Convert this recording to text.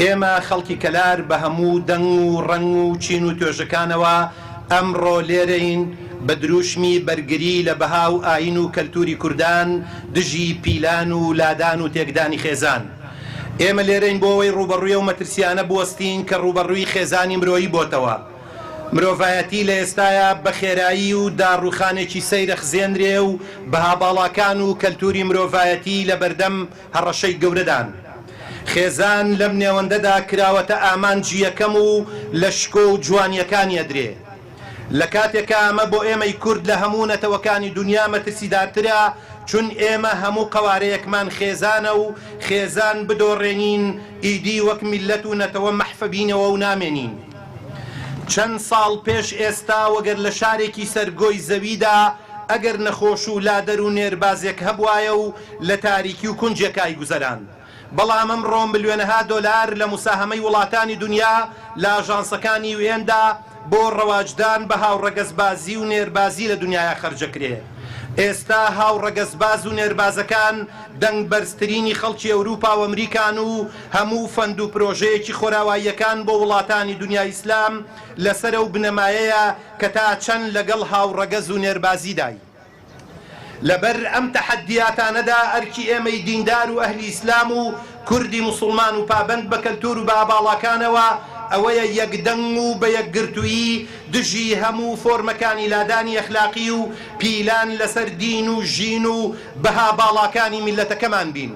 ئێمە خەڵکی کەلار بە هەموو دەنگ و ڕەنگ و چین و توێژەکانەوە ئەمڕۆ لێرەین بە دروشمی بەرگری لە بەها و ئاین و کەلتوری کوردان، دژی پیلان و لادان و تێکدانی خێزان. ئێمە لێرەین بۆ ئەوەی ڕوبەڕوویە و مەترسیانە بوەستین کە ڕوبەڕووی خێزانی مرۆیی بۆتەوە. مرۆڤایەتی لە ئێستاە بە خێرایی و داڕوخانێکی سەیرە خزێنرێ و بەها باڵاکان و کەلتوری مرۆڤایەتی لە بەردەم هەڕەشەی گەورەدان. خێزان لەم نێوەندەدا کراوەتە ئامانجی یەکەم و لە شکۆ و جوانیەکانی ئەدرێ. لە کاتێکە ئەمە بۆ ئێمەی کورد لە هەموو نەتەوەکانی دنیا مەترسیدارترە، چون ئێمە هەموو قەوارەیەکمان خێزانە و خێزان بدۆڕێنین ئیدی وەک میلەت و نەتەوە مەحفەبینەوە و نامێنین. چەند ساڵ پێش ئێستا وەگەر لە شارێکی سەرگۆی زەویدا ئەگەر نەخۆش و لادەر و نێربازێک هەبوایە و لە تاریکی و کونجێکای گوزەران. بەڵام ئەمڕۆ ملیۆنەها دۆلار لە مساهمەی وڵاتانی دنیا لە ئاژانسەکانی وێندا بۆ ڕەواجدان بە هاوڕەگەزبازی و نێربازی لە دنیاە خەرجەکرێ. ئێستا هاوڕەگەزباز و نێربازەکان دەنگ بەرزترینی خەڵکی ئەوروپا و ئەمریکان و هەموو فەند و پرۆژەیەکی خۆراواییەکان بۆ وڵاتانی دنیای ئیسلام لەسەرە و بنەمایەیە کە تا چەند لەگەڵ هاوڕەگەز و نێربازیدای. لەبەر ئەم تەحەدیاتانەدا ئەرکی ئێمەی دیندار و ئەهلی ئیسلام و کوردی موسڵمان و پابەند بە کەلتور و باڵاکانەوە ئەوەیە یەکدەنگ و بە یەکگرتوویی دژی هەموو فۆرمەکانی لادانی ئەخلاقی و پیلان لەسەر دین و ژین و بەها باڵاکانی میلەتەکەمان بین.